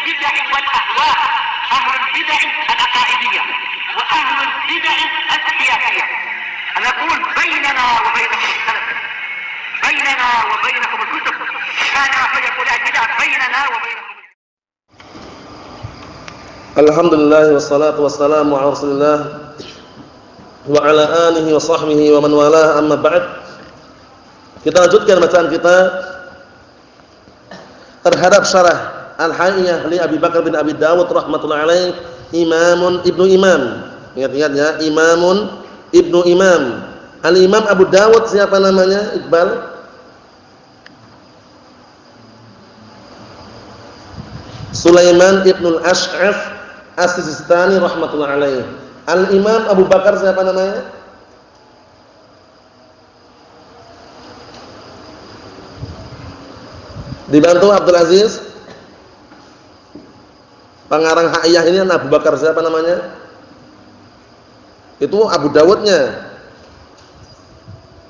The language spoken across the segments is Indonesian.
البدع والأهواء، أهل البدع العقائدية وأهل البدع السياسية. أنا أقول بيننا وبينكم السلف، بيننا وبينكم الكتب، كان فيقول البدع بيننا وبينكم. Alhamdulillah wassalatu wassalamu ala Rasulillah wa ala alihi wa sahbihi wa man walah, amma ba'd. Kita lanjutkan bacaan kita terhadap syarah Al-Haiyah li Abi Bakar bin Abi Dawud rahmatullahi alaih, Imamun Ibnu Imam. Ingat-ingat ya, Imamun Ibnu Imam. Al-Imam Abu Dawud siapa namanya, Iqbal? Sulaiman Ibnu Al-Ash'af As-Sistani rahmatullahi alaih. Al-Imam Abu Bakar siapa namanya? Dibantu Abdul Aziz. Pengarang Haiyah ini Abu Bakar siapa namanya? Itu Abu Dawudnya.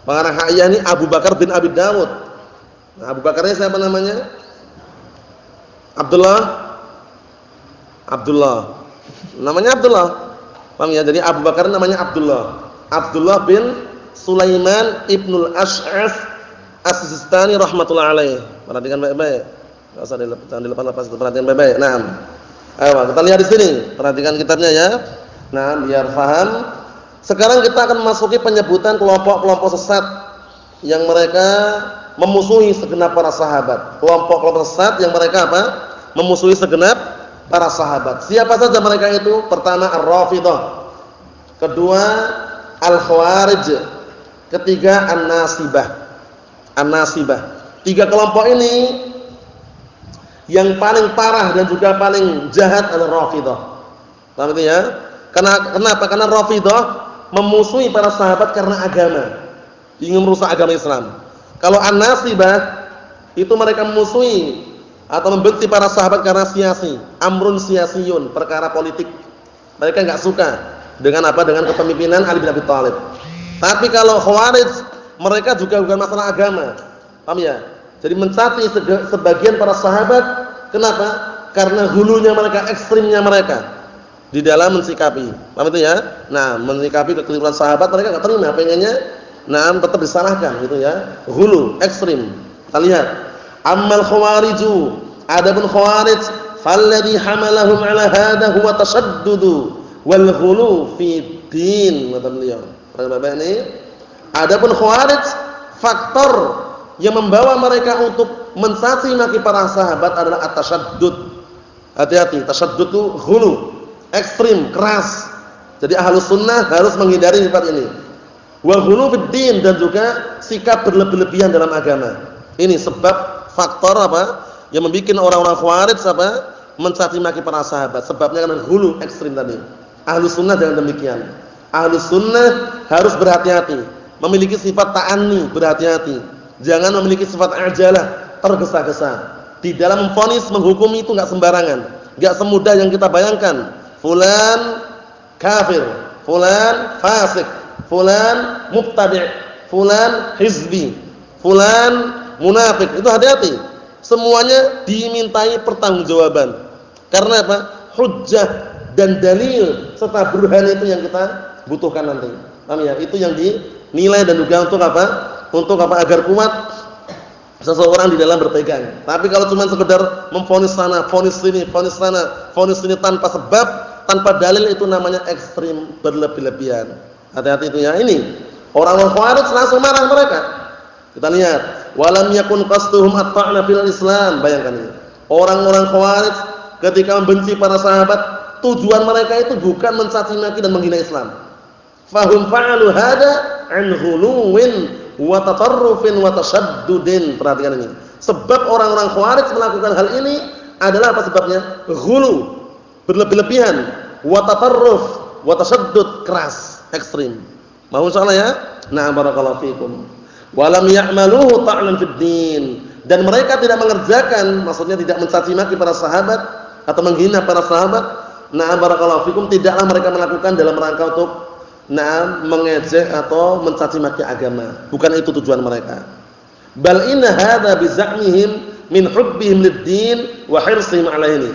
Pengarang Haiyah ini Abu Bakar bin Abi Dawud. Nah, Abu Bakarnya siapa namanya? Abdullah. Namanya Abdullah. Paham ya? Jadi Abu Bakar namanya Abdullah. Abdullah bin Sulaiman Ibnul Ash'af As-Sistani rahmatullahi alaih. Perhatikan baik-baik. Enggak usah dilepas-lepas, perhatikan baik-baik. Naam. Ayo, kita lihat di sini. Perhatikan kitabnya ya. Nah, biar paham. Sekarang kita akan memasuki penyebutan kelompok-kelompok sesat yang mereka memusuhi segenap para sahabat. Kelompok-kelompok sesat yang mereka apa? Memusuhi segenap para sahabat. Siapa saja mereka itu? Pertama Ar-Rafidhah, kedua Al-Khawarij, ketiga An-Nasibah. Tiga kelompok ini yang paling parah dan juga paling jahat adalah Rafidhah. Paham itu ya? Kenapa? Karena Rafidhah memusuhi para sahabat karena agama, ingin merusak agama Islam. Kalau An-Nasibah itu mereka memusuhi atau membenci para sahabat karena siasi, amrun siasiyun, perkara politik. Mereka enggak suka dengan apa? Dengan kepemimpinan Ali bin Abi Thalib. Tapi kalau Khawarij, mereka juga bukan masalah agama. Paham ya? Jadi mencaci sebagian para sahabat. Kenapa? Karena hulunya mereka, ekstrimnya mereka di dalam mensikapi. Paham itu ya? Nah, mensikapi kekeliruan sahabat mereka enggak terima, pengennya tetap disalahkan gitu ya. Hulu, ekstrim. Kita lihat. Ammal khawariju, adapun khawarij, falladhi hamalahum ala hadha huwa tashaddudu wal ghulu fi din. Kata beliau. Bapak ini, adapun khawarij, faktor yang membawa mereka untuk mencaci maki para sahabat adalah at-tashaddud. Hati-hati, tashaddud itu ghulu, ekstrim, keras. Jadi ahlus sunnah harus menghindari sifat ini. Wal ghulu fi din, dan juga sikap berlebih-lebihan dalam agama. Ini sebab faktor apa yang membuat orang-orang Khawarij apa? Mencaci maki para sahabat. Sebabnya karena hulu, ekstrim tadi. Ahlus sunnah jangan demikian. Ahlus sunnah harus berhati-hati, memiliki sifat ta'anni, berhati-hati. Jangan memiliki sifat ajalah, tergesa-gesa. Di dalam memvonis, menghukumi itu enggak sembarangan, enggak semudah yang kita bayangkan. Fulan kafir, fulan fasik, fulan mubtadi', fulan hizbi, fulan munafik. Itu hati-hati. Semuanya dimintai pertanggungjawaban. Karena apa? Hujjah dan dalil serta burhan itu yang kita butuhkan nanti. Paham ya? Itu yang dinilai dan juga untuk apa? Untuk apa? Agar kuat seseorang di dalam berpegang. Tapi kalau cuma sekedar memvonis sana, vonis sini, vonis sana, vonis sini tanpa sebab, tanpa dalil, itu namanya ekstrim, berlebih-lebihan. Hati-hati itu ya. Ini orang-orang Khawarij langsung marah mereka. Kita lihat, walam yakun qasduhum at-ta'na fil Islam. Bayangkan ini. Orang-orang Khawarij ketika membenci para sahabat, tujuan mereka itu bukan mencaci maki dan menghina Islam. Fahum fa'alu hada an ghuluwin wa tatarrufin wa tashaddudin. Perhatikan ini. Sebab orang-orang Khawarij melakukan hal ini adalah apa sebabnya? Ghulu, berlebih-lebihan, wa tatarruf, wa tashaddud, keras, ekstrim. Mau insyaallah ya? Nah, barakallahu fikum. Walam ya'maluhu ta'lan fid din, dan mereka tidak mengerjakan, maksudnya tidak mencaci maki para sahabat atau menghina para sahabat. Nah, barakallahu fikum, tidaklah mereka melakukan dalam rangka untuk mengejek atau mencaci maki agama. Bukan itu tujuan mereka. Bal inna hadza bi za'mihim min hubbihim lid-din wa hirsihim 'alaihi.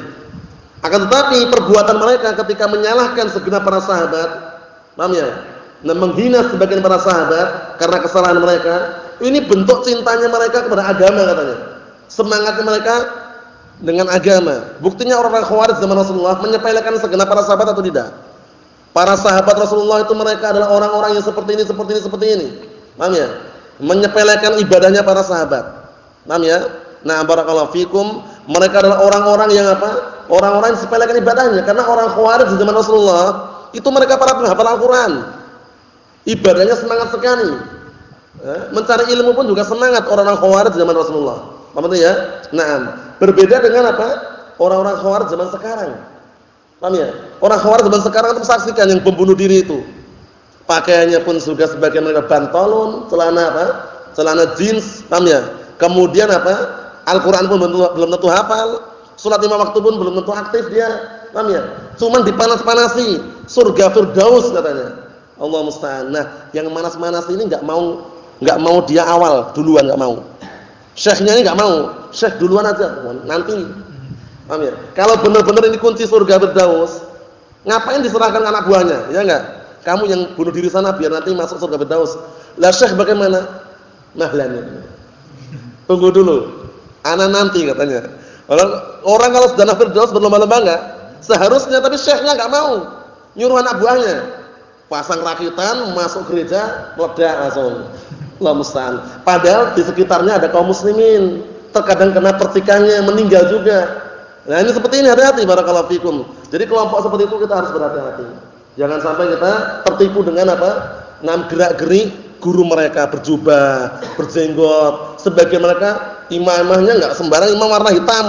Akan tetapi perbuatan mereka ketika menyalahkan segenap para sahabat, paham ya? Nah, menghina sebagian para sahabat karena kesalahan mereka, ini bentuk cintanya mereka kepada agama katanya. Semangatnya mereka dengan agama. Buktinya orang-orang Khawarij zaman Rasulullah menyepelekan segenap para sahabat atau tidak? Para sahabat Rasulullah itu mereka adalah orang-orang yang seperti ini. Paham ya? Menyepelekan ibadahnya para sahabat. Paham ya? Nah, barakallahu fikum, mereka adalah orang-orang yang apa? Orang-orang yang sepelekan ibadahnya, karena orang Khawarij di zaman Rasulullah itu mereka para penghafal Al-Qur'an. Ibadahnya semangat sekali. Mencari ilmu pun juga semangat orang-orang Khawarij zaman Rasulullah. Paham ya? Nah, berbeda dengan apa? Orang-orang Khawarij zaman sekarang. Paham ya? Orang Khawarij zaman sekarang itu saksikan yang pembunuh diri itu. Pakaiannya pun juga sebagian mereka bantalon, celana apa? Celana jeans, paham ya? Kemudian apa? Al-Qur'an pun belum tentu hafal. Salat 5 waktu pun belum tentu aktif dia. Paham ya? Cuman dipanas-panasi, surga Firdaus katanya. Allah musta'an. Nah, yang manas-manas ini enggak mau dia awal, duluan enggak mau. Syekhnya ini enggak mau. Syekh duluan aja, nanti. Paham ya? Kalau benar-benar ini kunci surga Firdaus, ngapain diserahkan ke anak buahnya? Ya enggak? Kamu yang bunuh diri sana biar nanti masuk surga Firdaus. Lah Syekh bagaimana? Mahlan. Tunggu dulu. Ana nanti katanya. Orang kalau sudah Firdaus berlomba-lomba enggak? Seharusnya, tapi syekhnya enggak mau. Nyuruh anak buahnya. Pasang rakitan, masuk gereja, meledak langsung. Allah musta'an. Padahal di sekitarnya ada kaum muslimin. Terkadang kena percikannya, meninggal juga. Nah, ini seperti ini, hati-hati barakallahu fikum. Jadi kelompok seperti itu kita harus berhati-hati. Jangan sampai kita tertipu dengan apa? Gerak-gerik guru mereka berjubah, berjenggot. Sebagian mereka imamahnya enggak sembarang imam warna hitam.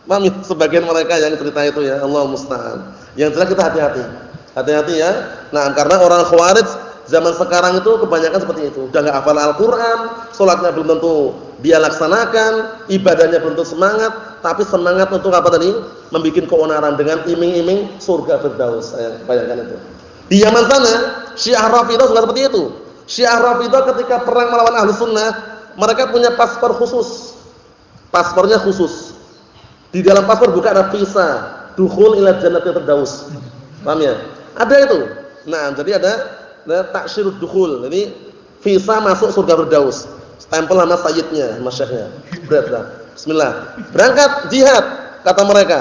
Paham ya? Sebagian mereka yang cerita itu ya, Allah musta'an. Yang jelas kita hati-hati. Hati-hati ya. Nah, karena orang Khawarij zaman sekarang itu kebanyakan seperti itu. Udah enggak hafal Al-Qur'an, salatnya belum tentu dia laksanakan, ibadahnya belum tentu semangat, tapi semangat untuk apa tadi? Membikin keonaran dengan iming-iming surga Firdaus. Saya bayangkan itu. Di Yaman sana, Syiah Rafidhah juga seperti itu. Syiah Rafidhah ketika perang melawan Ahlus Sunnah, mereka punya paspor khusus. Paspornya khusus. Di dalam paspor bukan ada visa dukhul ila jannatil firdaus. Paham ya? Ada itu. Nah, jadi ada taksyirud dukhul. Jadi visa masuk surga Firdaus. Stempel sama sayyidnya, sama syekhnya. Berat. Bismillah. Berangkat jihad kata mereka.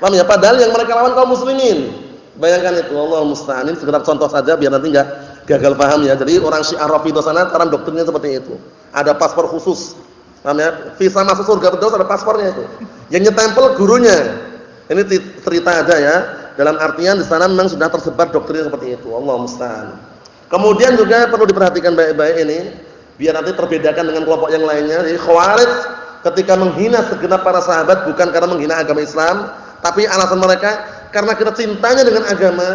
Paham ya? Padahal yang mereka lawan kaum muslimin. Bayangkan itu, Allah musta'an. Ini sekedar contoh saja biar nanti enggak gagal paham ya. Jadi orang Syiah Rafidhah sana cara doktrinnya seperti itu. Ada paspor khusus. Paham ya? Visa masuk surga Firdaus ada paspornya itu. Yang nyetempel gurunya. Ini cerita aja ya. Dalam artian di sana memang sudah tersebar doktrin seperti itu. Allah musta'an. Kemudian juga perlu diperhatikan baik-baik ini biar nanti terbedakan dengan kelompok yang lainnya. Jadi Khawarij ketika menghina segenap para sahabat bukan karena menghina agama Islam, tapi alasan mereka karena kita cintanya dengan agama,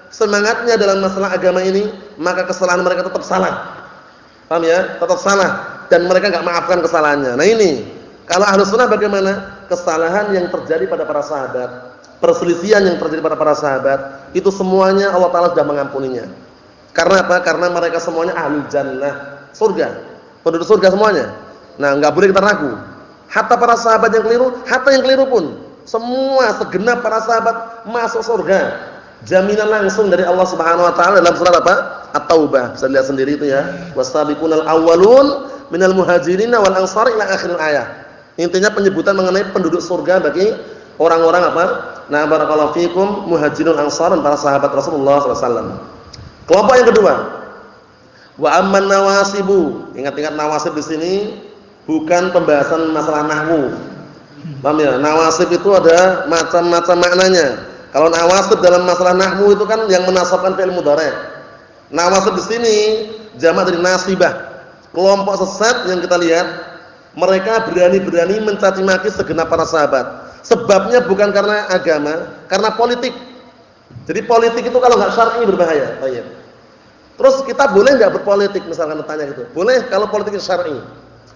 semangatnya dalam masalah agama ini, maka kesalahan mereka tetap salah. Paham ya? Tetap salah dan mereka enggak maafkan kesalahannya. Nah ini, kalau Ahlus Sunnah bagaimana? Kesalahan yang terjadi pada para sahabat, perselisihan yang terjadi pada para sahabat, itu semuanya Allah Taala sudah mengampuninya. Karena apa? Karena mereka semuanya ahlul jannah, surga. Penduduk surga semuanya. Nah, enggak boleh kita ragu. Hatta para sahabat yang keliru, hatta yang keliru pun, semua segenap para sahabat masuk surga. Jaminan langsung dari Allah Subhanahu wa taala dalam surat apa? At-Taubah. Bisa lihat sendiri itu ya. Wasabiqunal awwalun minal muhajirin wal ansar ila akhir ayat. Intinya penyebutan mengenai penduduk surga bagi orang-orang apa? Nah, barakallahu fikum muhajirun ansar dan para sahabat Rasulullah sallallahu alaihi wasallam. Kelompok yang kedua, wa amman nawasibu. Ingat-ingat nawasib di sini bukan pembahasan masalah nahwu. Paham ya? Nawasib itu ada macam-macam maknanya. Kalau nawasib dalam masalah nahwu itu kan yang menasabkan fi'il mudhari'. Nawasib di sini jamak dari nasibah. Kelompok sesat yang kita lihat, mereka berani-berani mencaci maki segenap para sahabat. Sebabnya bukan karena agama, karena politik. Jadi politik itu kalau enggak syar'i berbahaya. Baik. Terus kita boleh enggak berpolitik misalkan tanya gitu. Boleh kalau politik syar'i.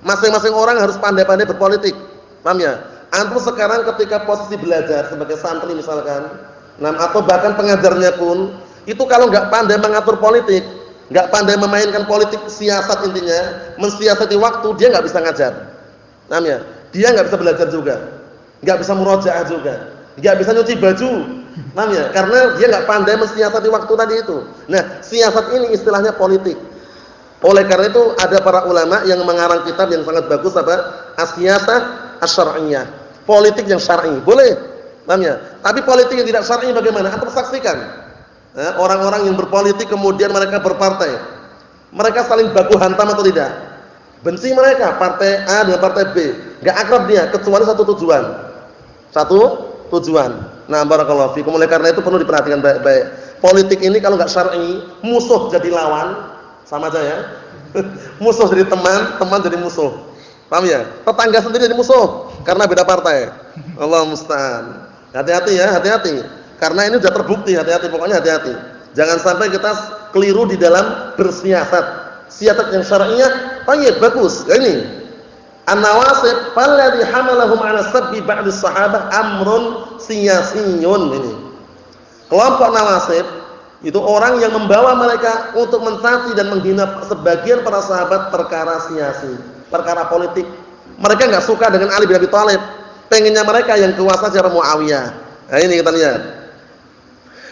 Masing-masing orang harus pandai-pandai berpolitik. Paham ya? Antum sekarang ketika posisi belajar sebagai santri misalkan, atau bahkan pengajarnya pun, itu kalau enggak pandai mengatur politik, enggak pandai memainkan politik siasat intinya, mensiasati waktu, dia enggak bisa ngajar. Paham ya? Dia enggak bisa belajar juga. Enggak bisa murojaah juga. Enggak bisa nyuci baju. Paham ya? Karena dia enggak pandai mensiasati waktu tadi itu. Nah, siasat ini istilahnya politik. Oleh karena itu ada para ulama yang mengarang kitab yang sangat bagus apa? As-siyasah asy-syar'iyyah. Politik yang syar'i. Boleh. Paham ya? Tapi politik yang tidak syar'i bagaimana? Antum saksikan. Orang-orang yang berpolitik kemudian mereka berpartai. Mereka saling baku hantam atau tidak? Benci mereka partai A dengan partai B. Enggak akrab dia kecuali satu tujuan. Satu tujuan. Nah, barakallahu fikum. Oleh karena itu perlu diperhatikan baik-baik. Politik ini kalau enggak syar'i, musuh jadi lawan, sama aja ya. Musuh jadi teman, teman jadi musuh. Paham ya? Tetangga sendiri jadi musuh karena beda partai. Allah musta'an. Hati-hati ya, hati-hati. Karena ini sudah terbukti, hati-hati, pokoknya hati-hati. Jangan sampai kita keliru di dalam bersiasat. Siasat yang syar'iyyah, baik, bagus. Ya ini. An-nawasib falladhi hamalahum 'ala sabbi ba'd as-sahabah amrun siyasiyyun ini. Kelompok nawasib itu orang yang membawa mereka untuk mencaci dan menghina sebagian para sahabat perkara siyasi, perkara politik. Mereka enggak suka dengan Ali bin Abi Thalib. Pengennya mereka yang kuasa siapa? Muawiyah. Nah, ini kita lihat.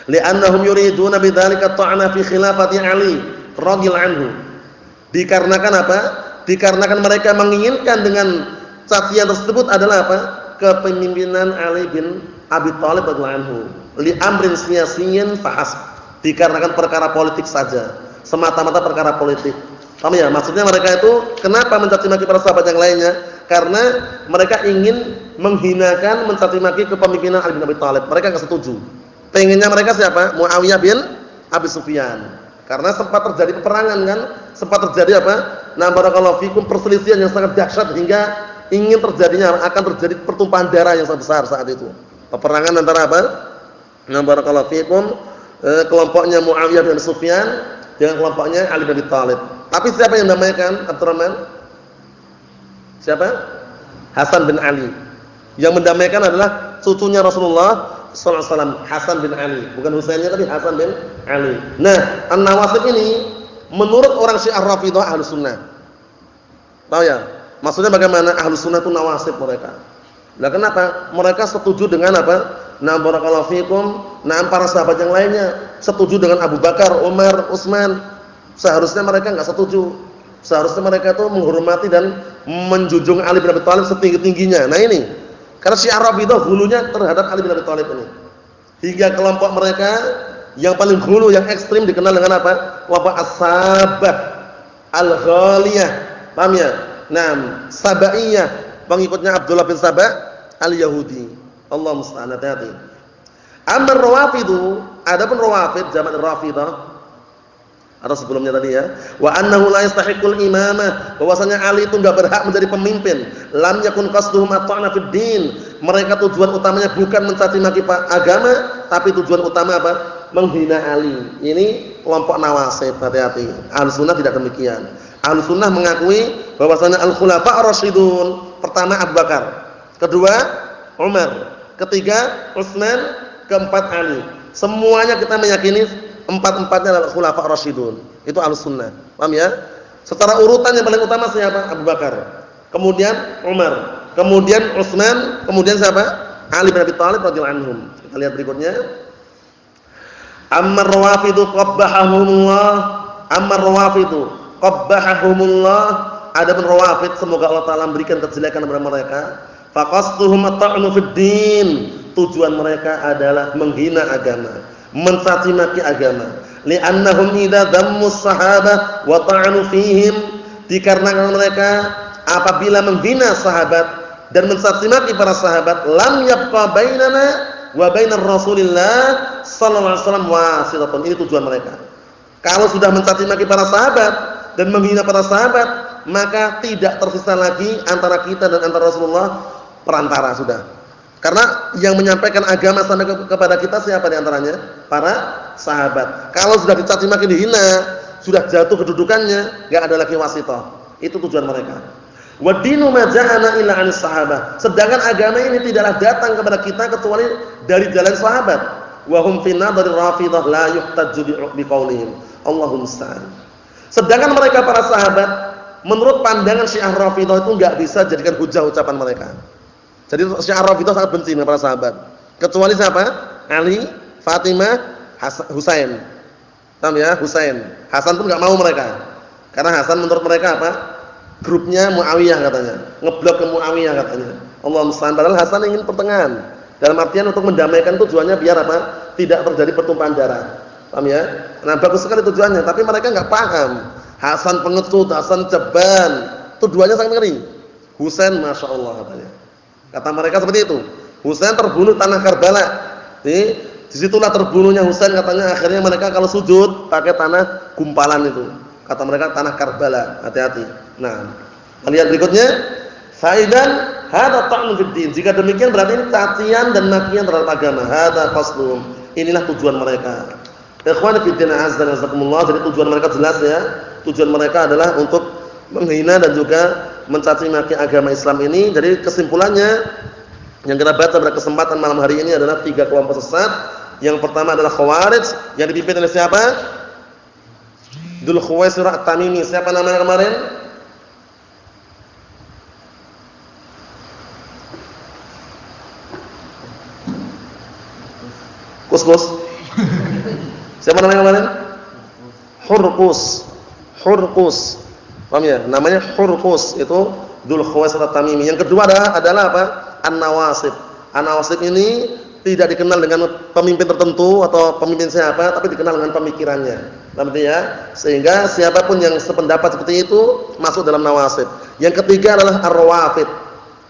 Li'annahum yuriduna bidzalika ta'na fi khilafati Ali radhiyallahu anhu. Dikarenakan apa? Dikarenakan mereka menginginkan dengan cacian tersebut adalah apa? Kepemimpinan Ali bin Abi Thalib radhiyallahu anhu. Li amrin siyasiyyin fahasb. Dikarenakan perkara politik saja, semata-mata perkara politik. Paham ya? Maksudnya mereka itu kenapa mencaci maki para sahabat yang lainnya? Karena mereka ingin menghinakan, mencaci maki kepemimpinan Ali bin Abi Thalib. Mereka enggak setuju. Pengennya mereka siapa? Muawiyah bin Abi Sufyan. Karena sempat terjadi peperangan kan? Sempat terjadi apa? Nah, barakallahu fikum, perselisihan yang sangat dahsyat hingga ingin terjadinya akan terjadi pertumpahan darah yang sangat besar saat itu. Peperangan antara apa? Nah, barakallahu fikum, kelompoknya Muawiyah bin Sufyan dengan kelompoknya Ali bin Abi Thalib. Tapi siapa yang mendamaikan? Abdurrahman? Siapa? Hasan bin Ali. Yang mendamaikan adalah cucunya Rasulullah sallallahu alaihi wasallam, Hasan bin Ali. Bukan Husainnya tapi Hasan bin Ali. Nah, An-Nawasib ini menurut orang Syiah Rafidhah Ahlus Sunnah. Tahu ya? Maksudnya bagaimana? Ahlus Sunnah itu nawasib mereka. Lah kenapa? Mereka setuju dengan apa? Nah, barakallahu fikum, nah para sahabat yang lainnya setuju dengan Abu Bakar, Umar, Utsman. Seharusnya mereka enggak setuju. Seharusnya mereka itu menghormati dan menjunjung Ali bin Abi Thalib setinggi-tingginya. Nah ini, karena Syiah Rafidhah hulunya terhadap Ali bin Abi Thalib ini. Hingga kelompok mereka yang paling hulu, yang ekstrim dikenal dengan apa? Kelompok As-Sabah Al-Ghaliyah. Paham ya? Nah, Sabaiyah, pengikutnya Abdullah bin Sabah Al-Yahudi. Allah musta'an, hati-hati. Amar Rawafidu, adapun Rawafid zaman Rafidah atau sebelumnya tadi ya, wa annahu la yastahiqul imamah, bahwasanya Ali itu enggak berhak menjadi pemimpin. Lam yakun qasduhum at-ta'na fid din. Mereka tujuan utamanya bukan mencaci maki agama, tapi tujuan utama apa? Menghina Ali. Ini kelompok nawasib, hati-hati. Ahlus Sunnah tidak demikian. Ahlus Sunnah mengakui bahwasanya al-khulafa ar-rasyidun, pertama Abu Bakar, kedua Umar, ketiga Utsman, keempat Ali. Semuanya kita meyakini empat-empatnya adalah khulafa ar-rasyidun. Itu Ahlus Sunnah. Paham ya? Secara urutan yang paling utama siapa? Abu Bakar. Kemudian Umar, kemudian Utsman, kemudian siapa? Ali bin Abi Thalib radhiyallahu anhum. Kita lihat berikutnya. Ammar Rawafidu qabbahahumullah. Ammar Rawafidu qabbahahumullah. Adapun Rawafid, semoga Allah Taala memberikan kejelekan kepada mereka. Faqastuhum at-ta'nu fid din. Tujuan mereka adalah menghina agama, mencaci maki agama. Li'annahum idza dhammus sahabah wa ta'anu fihim, dikarenakan mereka apabila menghina sahabat dan mencaci maki para sahabat, lam yabqa bainana wa bainar Rasulillah sallallahu alaihi wasallam wasitatun. Ini tujuan mereka. Kalau sudah mencaci maki para sahabat dan menghina para sahabat, maka tidak tersisa lagi antara kita dan antara Rasulullah perantara sudah. Karena yang menyampaikan agama sampai kepada kita siapa di antaranya? Para sahabat. Kalau sudah dicaci maki dihina, sudah jatuh kedudukannya, enggak ada lagi wasithah. Itu tujuan mereka. Wa dinu ma ja'ana illa 'anis sahabah. Sedangkan agama ini tidaklah datang kepada kita kecuali dari jalan sahabat. Wa hum fi nadhari Rafidah la yuhtajju biqaulihim. Allahumma musta'an. Sedangkan mereka para sahabat menurut pandangan Syiah Rafidah itu enggak bisa jadikan hujah ucapan mereka. Jadi Syiah Rafidah sangat benci dengan para sahabat. Kecuali siapa? Ali, Fatimah, Husain. Paham ya? Husain. Hasan pun enggak mau mereka. Karena Hasan menurut mereka apa? Grupnya Muawiyah katanya. Ngeblok ke Muawiyah katanya. Allah musta'an. Padahal Hasan ingin pertengahan. Dalam artian untuk mendamaikan, tujuannya biar apa? Tidak terjadi pertumpahan darah. Paham ya? Nah, bagus sekali tujuannya, tapi mereka enggak paham. Hasan pengecut, Hasan ceban. Tujuannya sangat ngeri. Husain Masya Allah katanya. Kata mereka seperti itu. Husain terbunuh tanah Karbala. Disitulah terbunuhnya Husain katanya. Akhirnya mereka kalau sujud pakai tanah gumpalan itu. Kata mereka tanah Karbala. Hati-hati. Nah, lihat berikutnya. Faidan hada ta'nu fid din. Jika demikian berarti ini cacian dan makian terhadap agama. Hada qasdum. Inilah tujuan mereka. Ikhwan fi din azza wa jazakumullah. Jadi tujuan mereka jelas ya. Tujuan mereka adalah untuk menghina dan juga mencaci maki agama Islam ini. Jadi kesimpulannya yang kita baca pada kesempatan malam hari ini adalah 3 kelompok sesat. Yang pertama adalah Khawarij yang dipimpin oleh siapa? Dzul Khuwaisirah At-Tamimi. Siapa namanya kemarin? Kus. Siapa namanya kemarin? Hurqus. Paham ya? Namanya Hurqus, itu Dzul Khuwaisirah At-Tamimi. Yang kedua adalah apa? An-Nawasib. An-Nawasib ini tidak dikenal dengan pemimpin tertentu atau pemimpin siapa, tapi dikenal dengan pemikirannya. Paham ya? Sehingga siapapun yang sependapat seperti itu masuk dalam Nawasib. Yang ketiga adalah Ar-Rawafid.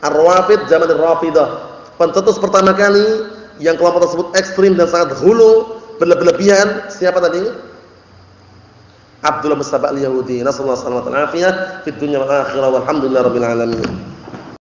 Ar-Rawafid zaman Rafidah. Pencetus pertama kali yang kelompok tersebut ekstrim dan sangat hulu, berlebihan. Siapa tadi? Abdullah bin Saba al-Yahudi. Nasallahu alaihi wasallam fid dunya wal akhirah walhamdulillahirabbil alamin.